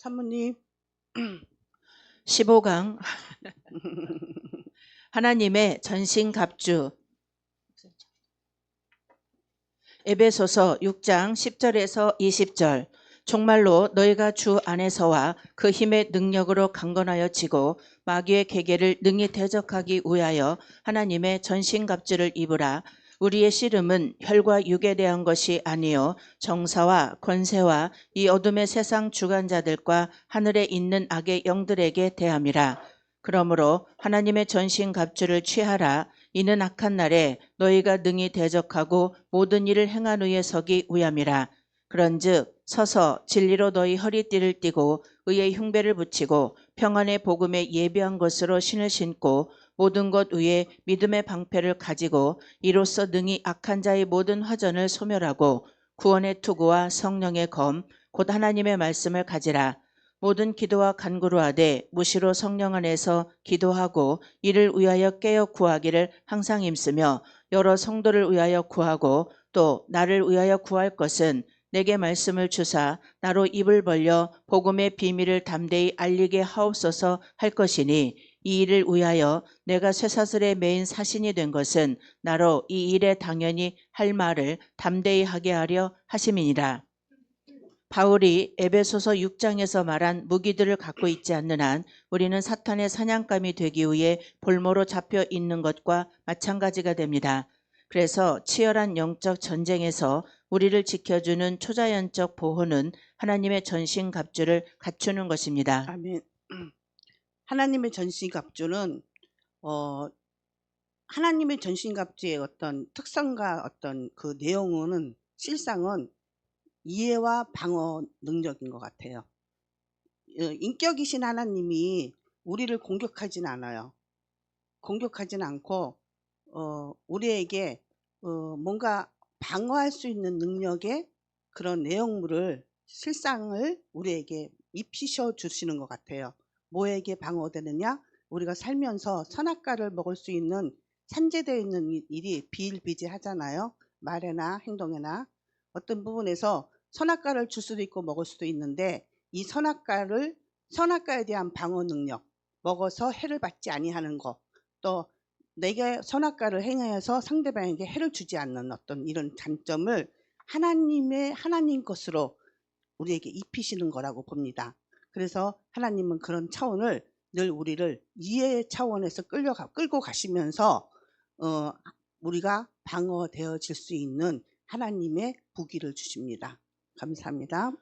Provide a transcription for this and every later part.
사모님. 15강 하나님의 전신갑주. 에베소서 6장 10절에서 20절. 정말로 너희가 주 안에서와 그 힘의 능력으로 강건하여 지고 마귀의 계계를 능히 대적하기 위하여 하나님의 전신갑주를 입으라. 우리의 씨름은 혈과 육에 대한 것이 아니요 정사와 권세와 이 어둠의 세상 주관자들과 하늘에 있는 악의 영들에게 대함이라. 그러므로 하나님의 전신갑주를 취하라. 이는 악한 날에 너희가 능히 대적하고 모든 일을 행한 후에 서기 위함이라. 그런즉 서서 진리로 너희 허리띠를 띠고 의의 흉배를 붙이고 평안의 복음에 예비한 것으로 신을 신고 모든 것 위에 믿음의 방패를 가지고 이로써 능히 악한 자의 모든 화전을 소멸하고 구원의 투구와 성령의 검 곧 하나님의 말씀을 가지라. 모든 기도와 간구로 하되 무시로 성령 안에서 기도하고 이를 위하여 깨어 구하기를 항상 힘쓰며 여러 성도를 위하여 구하고 또 나를 위하여 구할 것은 내게 말씀을 주사 나로 입을 벌려 복음의 비밀을 담대히 알리게 하옵소서 할 것이니 이 일을 위하여 내가 쇠사슬에 매인 사신이 된 것은 나로 이 일에 당연히 할 말을 담대히 하게 하려 하심이니라. 바울이 에베소서 6장에서 말한 무기들을 갖고 있지 않는 한 우리는 사탄의 사냥감이 되기 위해 볼모로 잡혀 있는 것과 마찬가지가 됩니다. 그래서 치열한 영적 전쟁에서 우리를 지켜주는 초자연적 보호는 하나님의 전신갑주를 갖추는 것입니다. 아멘. 하나님의 전신갑주는 하나님의 전신갑주의 어떤 특성과 어떤 그 내용은 실상은 이해와 방어 능력인 것 같아요. 인격이신 하나님이 우리를 공격하진 않아요. 공격하진 않고 우리에게 뭔가 방어할 수 있는 능력의 그런 내용물을 실상을 우리에게 입히셔 주시는 것 같아요. 뭐에게 방어되느냐? 우리가 살면서 선악과를 먹을 수 있는 산재되어 있는 일이 비일비재하잖아요. 말에나 행동에나 어떤 부분에서 선악과를 줄 수도 있고 먹을 수도 있는데 이 선악과에 대한 방어 능력, 먹어서 해를 받지 아니하는 것, 또 내게 선악과를 행하여서 상대방에게 해를 주지 않는 어떤 이런 장점을 하나님 것으로 우리에게 입히시는 거라고 봅니다. 그래서 하나님은 그런 차원을 늘 우리를 이해의 차원에서 끌고 가시면서 우리가 방어되어질 수 있는 하나님의 부귀를 주십니다. 감사합니다.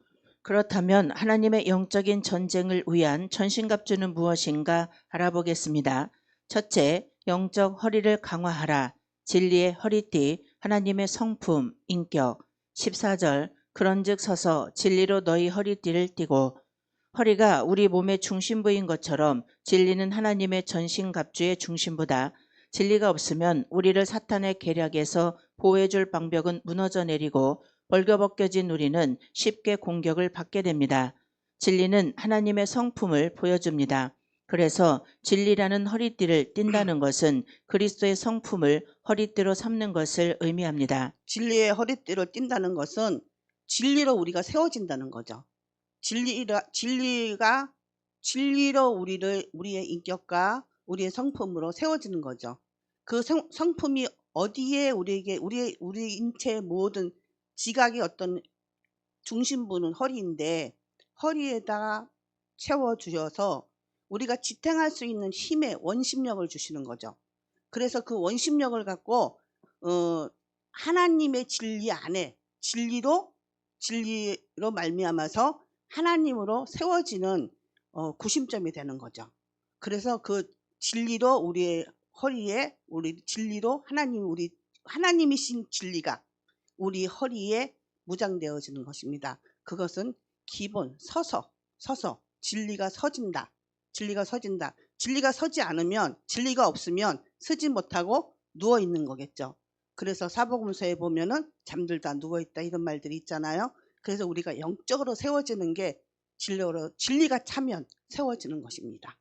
그렇다면 하나님의 영적인 전쟁을 위한 전신갑주는 무엇인가 알아보겠습니다. 첫째, 영적 허리를 강화하라. 진리의 허리띠, 하나님의 성품, 인격. 14절, 그런즉 서서 진리로 너희 허리띠를 띠고. 허리가 우리 몸의 중심부인 것처럼 진리는 하나님의 전신갑주의 중심부다. 진리가 없으면 우리를 사탄의 계략에서 보호해줄 방벽은 무너져 내리고 벌거벗겨진 우리는 쉽게 공격을 받게 됩니다. 진리는 하나님의 성품을 보여줍니다. 그래서 진리라는 허리띠를 띈다는 것은 그리스도의 성품을 허리띠로 삼는 것을 의미합니다. 진리의 허리띠를 띈다는 것은 진리로 우리가 세워진다는 거죠. 진리로 우리의 인격과 우리의 성품으로 세워지는 거죠. 그 성품이 어디에 우리에게 우리 인체의 모든 지각의 어떤 중심부는 허리인데 허리에다가 채워주셔서 우리가 지탱할 수 있는 힘의 원심력을 주시는 거죠. 그래서 그 원심력을 갖고 하나님의 진리 안에 진리로 말미암아서 하나님으로 세워지는 구심점이 되는 거죠. 그래서 그 진리로 우리의 허리에 진리로 하나님이신 진리가 우리 허리에 무장되어지는 것입니다. 그것은 기본 서서 진리가 서진다. 진리가 서지 않으면 진리가 없으면 서지 못하고 누워 있는 거겠죠. 그래서 사복음서에 보면은 잠들다 누워있다 이런 말들이 있잖아요. 그래서 우리가 영적으로 세워지는 게 진리가 차면 세워지는 것입니다.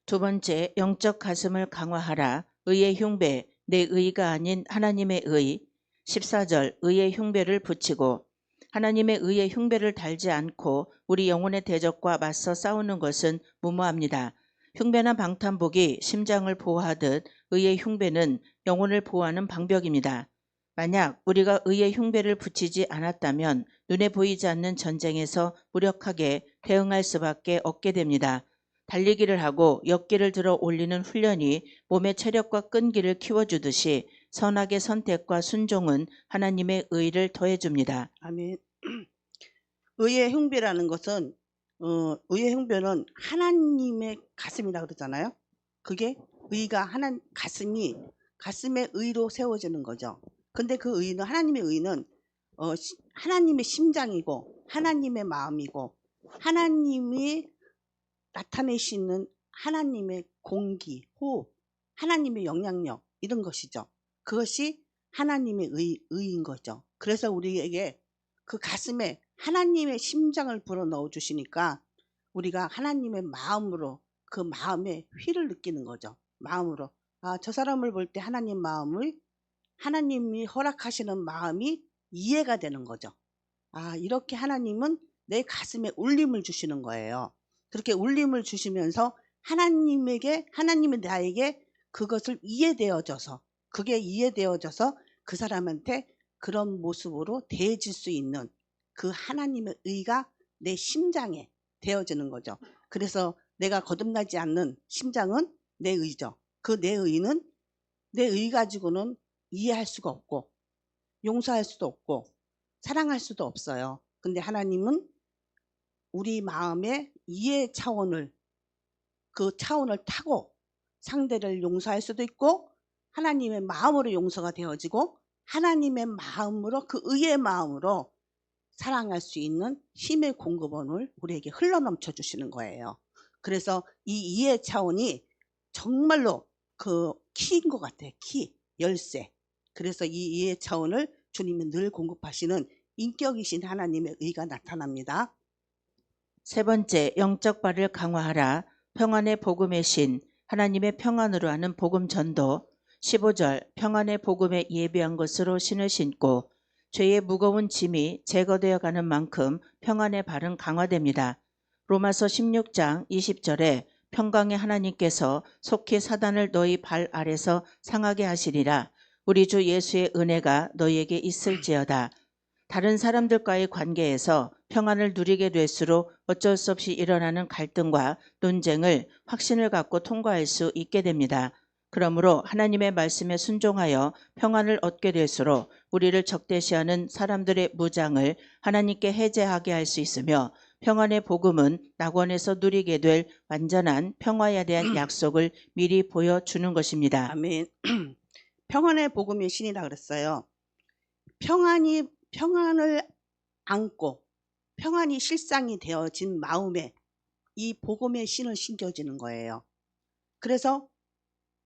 두 번째, 영적 가슴을 강화하라. 의의 흉배, 내 의가 아닌 하나님의 의. 14절, 의의 흉배를 붙이고. 하나님의 의의 흉배를 달지 않고 우리 영혼의 대적과 맞서 싸우는 것은 무모합니다. 흉배나 방탄복이 심장을 보호하듯 의의 흉배는 영혼을 보호하는 방벽입니다. 만약 우리가 의의 흉배를 붙이지 않았다면 눈에 보이지 않는 전쟁에서 무력하게 대응할 수밖에 없게 됩니다. 달리기를 하고 역기를 들어 올리는 훈련이 몸의 체력과 끈기를 키워주듯이 선악의 선택과 순종은 하나님의 의를 더해줍니다. 아멘. 의의 흉배라는 것은 의의 흉배는 하나님의 가슴이라 그러잖아요. 그게 의가 가슴에 의로 세워지는 거죠. 근데 그 의는 하나님의 의는 하나님의 심장이고 하나님의 마음이고 하나님이 나타내시는 하나님의 공기, 호흡, 하나님의 영향력 이런 것이죠. 그것이 하나님의 의인 거죠. 그래서 우리에게 그 가슴에 하나님의 심장을 불어넣어 주시니까 우리가 하나님의 마음으로 그 마음의 휘를 느끼는 거죠. 마음으로. 저 사람을 볼 때 하나님이 허락하시는 마음이 이해가 되는 거죠. 이렇게 하나님은 내 가슴에 울림을 주시는 거예요. 그렇게 울림을 주시면서 하나님이 나에게 그것을 그게 이해되어져서 그 사람한테 그런 모습으로 대해질 수 있는 그 하나님의 의가 내 심장에 되어지는 거죠. 그래서 내가 거듭나지 않는 심장은 내 의죠. 그 내 의 가지고는 이해할 수가 없고 용서할 수도 없고 사랑할 수도 없어요. 근데 하나님은 우리 마음의 이해 차원을 타고 상대를 용서할 수도 있고 하나님의 마음으로 용서가 되어지고 하나님의 마음으로 그 의의 마음으로 사랑할 수 있는 힘의 공급원을 우리에게 흘러넘쳐 주시는 거예요. 그래서 이 이해 차원이 정말로 그 키인 것 같아요. 키, 열쇠. 그래서 이 이해 차원을 주님이 늘 공급하시는 인격이신 하나님의 의가 나타납니다. 세 번째, 영적 발을 강화하라. 평안의 복음의 신, 하나님의 평안으로 하는 복음 전도. 15절, 평안의 복음에 예비한 것으로 신을 신고 죄의 무거운 짐이 제거되어 가는 만큼 평안의 발은 강화됩니다. 로마서 16장 20절에 평강의 하나님께서 속히 사단을 너희 발 아래서 상하게 하시리라. 우리 주 예수의 은혜가 너희에게 있을지어다. 다른 사람들과의 관계에서 평안을 누리게 될수록 어쩔 수 없이 일어나는 갈등과 논쟁을 확신을 갖고 통과할 수 있게 됩니다. 그러므로 하나님의 말씀에 순종하여 평안을 얻게 될수록 우리를 적대시하는 사람들의 무장을 하나님께 해제하게 할 수 있으며 평안의 복음은 낙원에서 누리게 될 완전한 평화에 대한 약속을 미리 보여주는 것입니다. 아멘. 평안의 복음의 신이라 그랬어요. 평안을 안고 평안이 실상이 되어진 마음에 이 복음의 신을 신겨지는 거예요. 그래서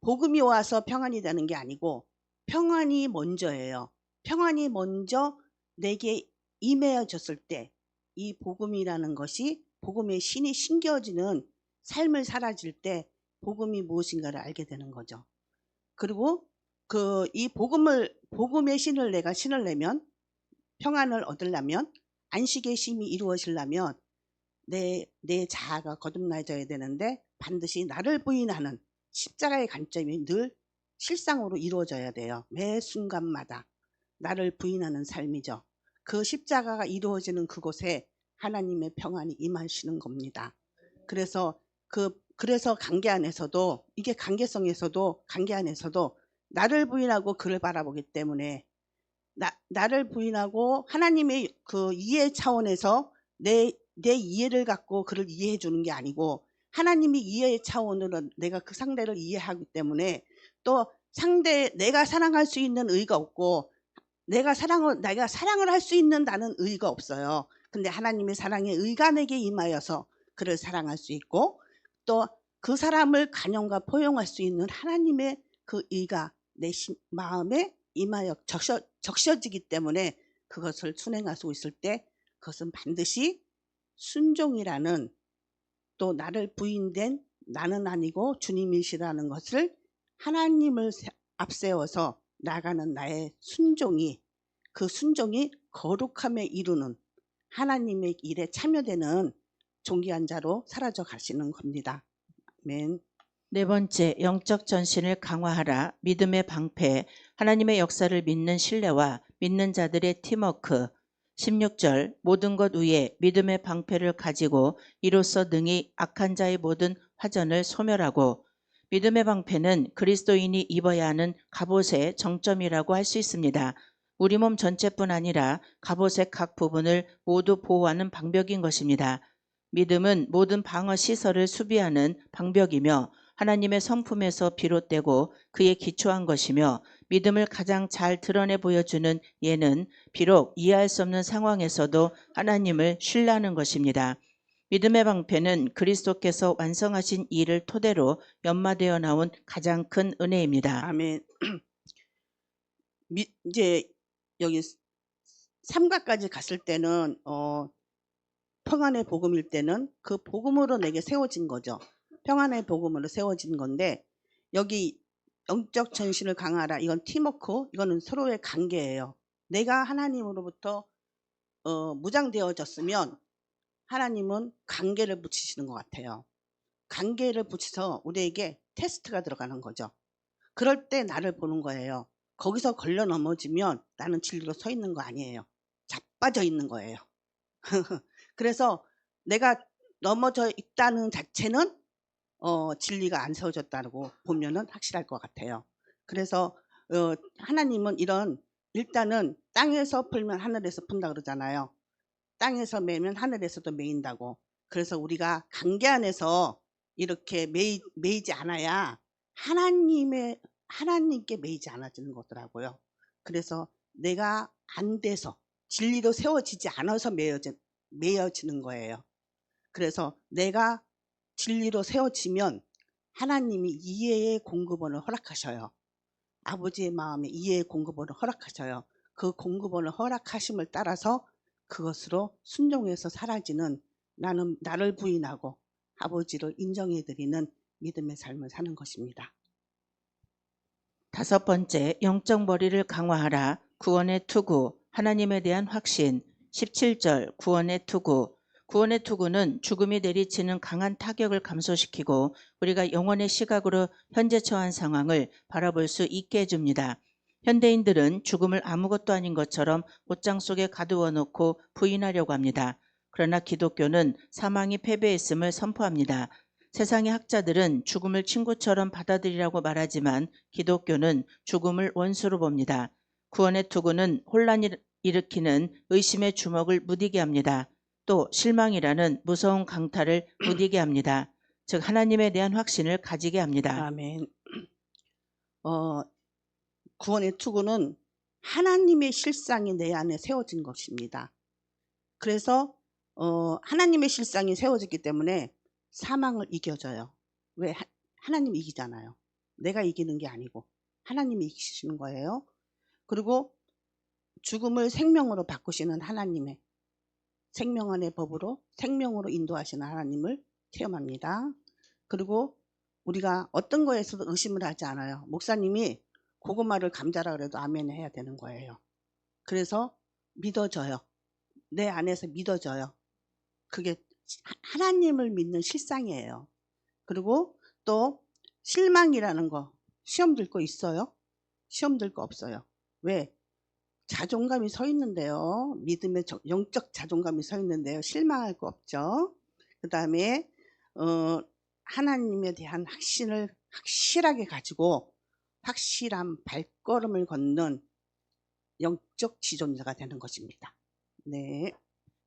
복음이 와서 평안이 되는 게 아니고 평안이 먼저예요. 평안이 먼저 내게 임해졌을 때 이 복음이라는 것이 복음의 신이 신겨지는 삶을 살아질 때 복음이 무엇인가를 알게 되는 거죠. 그리고 이 복음의 신을 내가 신으려면 평안을 얻으려면 안식의 심이 이루어지려면 내 자아가 거듭나져야 되는데 반드시 나를 부인하는 십자가의 관점이 늘 실상으로 이루어져야 돼요. 매 순간마다 나를 부인하는 삶이죠. 그 십자가가 이루어지는 그곳에 하나님의 평안이 임하시는 겁니다. 그래서 관계 안에서도 이게 관계 안에서도 나를 부인하고 그를 바라보기 때문에 나를 부인하고 하나님의 그 이해 차원에서 내 이해를 갖고 그를 이해해 주는 게 아니고 하나님이 이해의 차원으로 내가 그 상대를 이해하기 때문에 또 내가 사랑할 수 있는 의가 없고 내가 사랑을 할 수 있는 나는 의가 없어요. 근데 하나님의 사랑의 의가 내게 임하여서 그를 사랑할 수 있고 또 그 사람을 간용과 포용할 수 있는 하나님의 그 의가 내 마음에 임하여 적셔지기 때문에 그것을 순행할 수 있을 때 그것은 반드시 순종이라는 또 나를 부인된 나는 아니고 주님이시라는 것을 하나님을 앞세워서 나가는 나의 순종이 그 순종이 거룩함에 이루는 하나님의 일에 참여되는 존귀한 자로 사라져 가시는 겁니다. 아멘. 네 번째, 영적 전신을 강화하라. 믿음의 방패, 하나님의 역사를 믿는 신뢰와 믿는 자들의 팀워크. 16절, 모든 것 위에 믿음의 방패를 가지고 이로써 능히 악한 자의 모든 화전을 소멸하고. 믿음의 방패는 그리스도인이 입어야 하는 갑옷의 정점이라고 할 수 있습니다. 우리 몸 전체뿐 아니라 갑옷의 각 부분을 모두 보호하는 방벽인 것입니다. 믿음은 모든 방어 시설을 수비하는 방벽이며 하나님의 성품에서 비롯되고 그에 기초한 것이며 믿음을 가장 잘 드러내 보여주는 예는 비록 이해할 수 없는 상황에서도 하나님을 신뢰하는 것입니다. 믿음의 방패는 그리스도께서 완성하신 일을 토대로 연마되어 나온 가장 큰 은혜입니다. 아멘. 이제 여기 3가까지 갔을 때는 평안의 복음일 때는 그 복음으로 내게 세워진 거죠. 평안의 복음으로 세워진 건데 여기 영적 전신을 강화하라. 이건 팀워크, 이거는 서로의 관계예요. 내가 하나님으로부터 무장되어졌으면 하나님은 관계를 붙이시는 것 같아요. 관계를 붙여서 우리에게 테스트가 들어가는 거죠. 그럴 때 나를 보는 거예요. 거기서 걸려 넘어지면 나는 진리로 서 있는 거 아니에요. 자빠져 있는 거예요. 그래서 내가 넘어져 있다는 자체는 진리가 안 세워졌다고 보면은 확실할 것 같아요. 그래서 하나님은 이런 일단은 땅에서 풀면 하늘에서 푼다 그러잖아요. 땅에서 매면 하늘에서도 매인다고. 그래서 우리가 관계 안에서 이렇게 매이지 않아야 하나님께 매이지 않아지는 거더라고요. 그래서 내가 안 돼서 진리로 세워지지 않아서 매여지는 거예요. 그래서 내가 진리로 세워지면 하나님이 이해의 공급원을 허락하셔요. 아버지의 마음에 이해의 공급원을 허락하셔요. 그 공급원을 허락하심을 따라서 그것으로 순종해서 사라지는 나를 부인하고 아버지를 인정해드리는 믿음의 삶을 사는 것입니다. 다섯 번째, 영적 머리를 강화하라. 구원의 투구, 하나님에 대한 확신. 17절, 구원의 투구. 구원의 투구는 죽음이 내리치는 강한 타격을 감소시키고 우리가 영혼의 시각으로 현재 처한 상황을 바라볼 수 있게 해줍니다. 현대인들은 죽음을 아무것도 아닌 것처럼 옷장 속에 가두어 놓고 부인하려고 합니다. 그러나 기독교는 사망이 패배했음을 선포합니다. 세상의 학자들은 죽음을 친구처럼 받아들이라고 말하지만 기독교는 죽음을 원수로 봅니다. 구원의 투구는 혼란을 일으키는 의심의 주먹을 무디게 합니다. 또 실망이라는 무서운 강탈을 무디게 합니다. 즉 하나님에 대한 확신을 가지게 합니다. 아멘. 구원의 투구는 하나님의 실상이 내 안에 세워진 것입니다. 그래서 하나님의 실상이 세워졌기 때문에 사망을 이겨줘요. 왜? 하나님이 이기잖아요. 내가 이기는 게 아니고 하나님이 이기시는 거예요. 그리고 죽음을 생명으로 바꾸시는 하나님의 생명안의 법으로 생명으로 인도하시는 하나님을 체험합니다. 그리고 우리가 어떤 거에서도 의심을 하지 않아요. 목사님이 고구마를 감자라 그래도 아멘 해야 되는 거예요. 그래서 믿어져요. 내 안에서 믿어져요. 그게 하나님을 믿는 실상이에요. 그리고 또 실망이라는 거, 시험 들 거 있어요? 시험 들 거 없어요. 왜? 자존감이 서 있는데요. 믿음의 영적 자존감이 서 있는데요. 실망할 거 없죠. 그 다음에 하나님에 대한 확신을 확실하게 가지고 확실한 발걸음을 걷는 영적 지존자가 되는 것입니다. 네.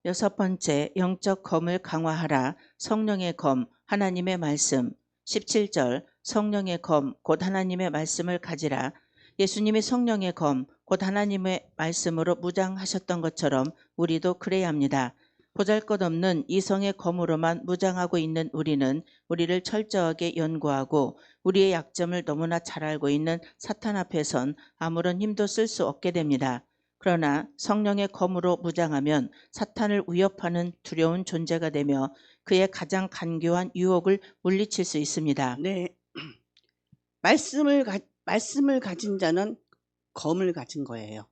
여섯 번째, 영적 검을 강화하라. 성령의 검, 하나님의 말씀. 17절, 성령의 검, 곧 하나님의 말씀을 가지라. 예수님이 성령의 검, 곧 하나님의 말씀으로 무장하셨던 것처럼 우리도 그래야 합니다. 보잘것없는 이성의 검으로만 무장하고 있는 우리는 우리를 철저하게 연구하고 우리의 약점을 너무나 잘 알고 있는 사탄 앞에선 아무런 힘도 쓸 수 없게 됩니다. 그러나 성령의 검으로 무장하면 사탄을 위협하는 두려운 존재가 되며 그의 가장 간교한 유혹을 물리칠 수 있습니다. 네. 말씀을 가진 자는 검을 가진 거예요.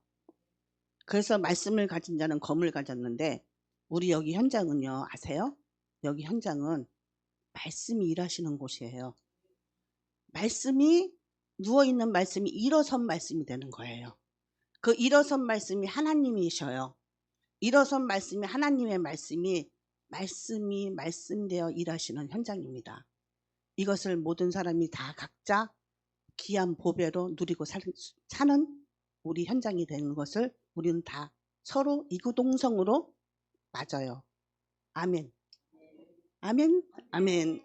그래서 말씀을 가진 자는 검을 가졌는데 우리 여기 현장은요, 아세요? 여기 현장은 말씀이 일하시는 곳이에요. 말씀이 누워있는 말씀이 일어선 말씀이 되는 거예요. 그 일어선 말씀이 하나님이셔요. 일어선 말씀이 하나님의 말씀이 말씀되어 일하시는 현장입니다. 이것을 모든 사람이 다 각자 귀한 보배로 누리고 사는 우리 현장이 되는 것을 우리는 다 서로 이구동성으로 맞아요. 아멘. 아멘. 아멘.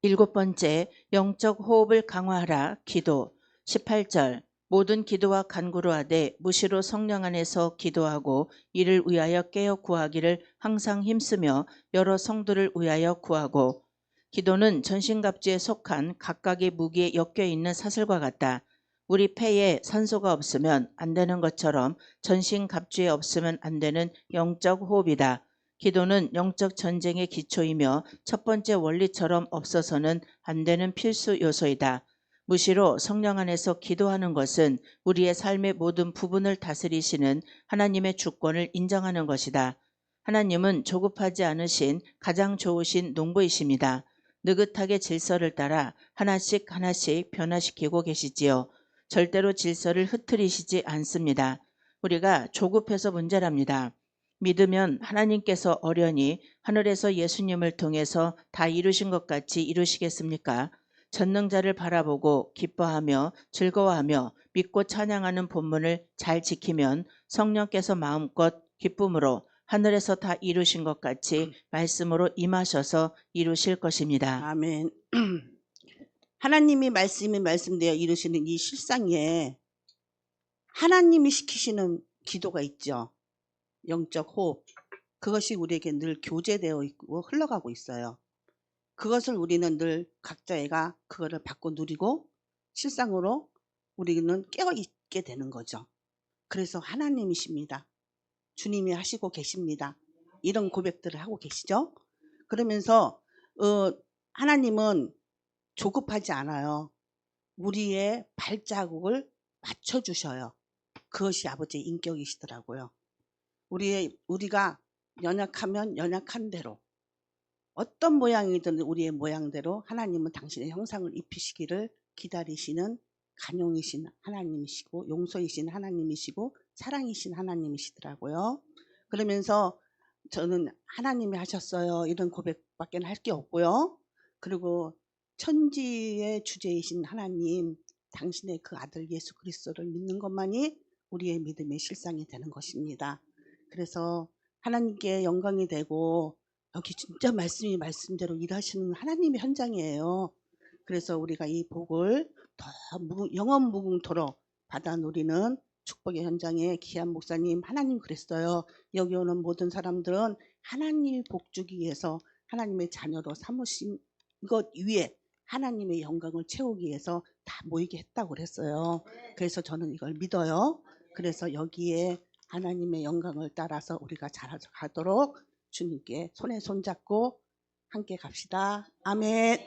7번째, 영적 호흡을 강화하라. 기도. 18절. 모든 기도와 간구로 하되 무시로 성령 안에서 기도하고 이를 위하여 깨어 구하기를 항상 힘쓰며 여러 성도를 위하여 구하고. 기도는 전신갑주에 속한 각각의 무기에 엮여 있는 사슬과 같다. 우리 폐에 산소가 없으면 안 되는 것처럼 전신갑주에 없으면 안 되는 영적 호흡이다. 기도는 영적 전쟁의 기초이며 첫 번째 원리처럼 없어서는 안 되는 필수 요소이다. 무시로 성령 안에서 기도하는 것은 우리의 삶의 모든 부분을 다스리시는 하나님의 주권을 인정하는 것이다. 하나님은 조급하지 않으신 가장 좋으신 농부이십니다. 느긋하게 질서를 따라 하나씩 변화시키고 계시지요. 절대로 질서를 흐트리시지 않습니다. 우리가 조급해서 문제랍니다. 믿으면 하나님께서 어련히 하늘에서 예수님을 통해서 다 이루신 것 같이 이루시겠습니까? 전능자를 바라보고 기뻐하며 즐거워하며 믿고 찬양하는 본문을 잘 지키면 성령께서 마음껏 기쁨으로 하늘에서 다 이루신 것 같이 말씀으로 임하셔서 이루실 것입니다. 아멘. 하나님이 말씀되어 이루시는 이 실상에 하나님이 시키시는 기도가 있죠. 영적 호흡. 그것이 우리에게 늘 교제되어 있고 흘러가고 있어요. 그것을 우리는 늘 각자가 그거를 받고 누리고 실상으로 우리는 깨어 있게 되는 거죠. 그래서 하나님이십니다. 주님이 하시고 계십니다. 이런 고백들을 하고 계시죠. 그러면서 하나님은 조급하지 않아요. 우리의 발자국을 맞춰주셔요. 그것이 아버지의 인격이시더라고요. 우리가 연약하면 연약한 대로 어떤 모양이든 우리의 모양대로 하나님은 당신의 형상을 입히시기를 기다리시는 간용이신 하나님이시고 용서이신 하나님이시고 사랑이신 하나님이시더라고요. 그러면서 저는 하나님이 하셨어요. 이런 고백밖에 할 게 없고요. 그리고 천지의 주제이신 하나님, 당신의 그 아들 예수 그리스도를 믿는 것만이 우리의 믿음의 실상이 되는 것입니다. 그래서 하나님께 영광이 되고 여기 진짜 말씀대로 일하시는 하나님의 현장이에요. 그래서 우리가 이 복을 더 영원 무궁토록 받아 누리는 축복의 현장에 귀한 목사님 하나님 그랬어요. 여기 오는 모든 사람들은 하나님이 복주기 위해서 하나님의 자녀로 삼으신 것 위에 하나님의 영광을 채우기 위해서 다 모이게 했다고 그랬어요. 그래서 저는 이걸 믿어요. 그래서 여기에 하나님의 영광을 따라서 우리가 자라가도록 주님께 손에 손잡고 함께 갑시다. 아멘.